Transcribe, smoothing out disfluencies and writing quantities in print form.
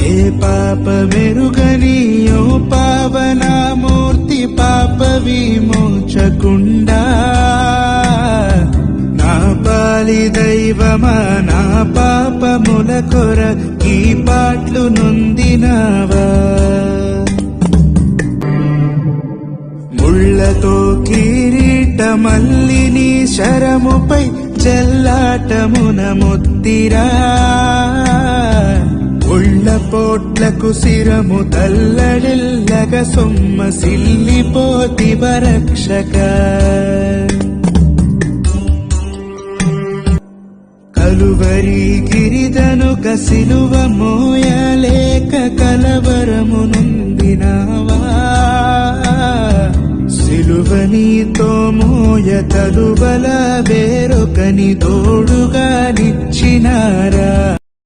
ఏ పాప మెరుగని ఓ పావనామూర్తి పాప విమోచకుండా నా పాలి దైవమా నా పాపముల కొర ఈ పాట్లు నొందినావా ముళ్ళతో కిరీటమల్లిని శరముపై చెల్లాటమున ముత్తిరా ఉళ్ళ పోట్లకు శిరము తల్లడిల్లగ సొమ్మ సిల్లిపోతివ రక్షక కలువరి గిరిదనుక సిలువ మోయలేక కలవరము నొందినావా సిలువనీతో మోయ తలువల వేరొకని తోడుగా నిచ్చినారా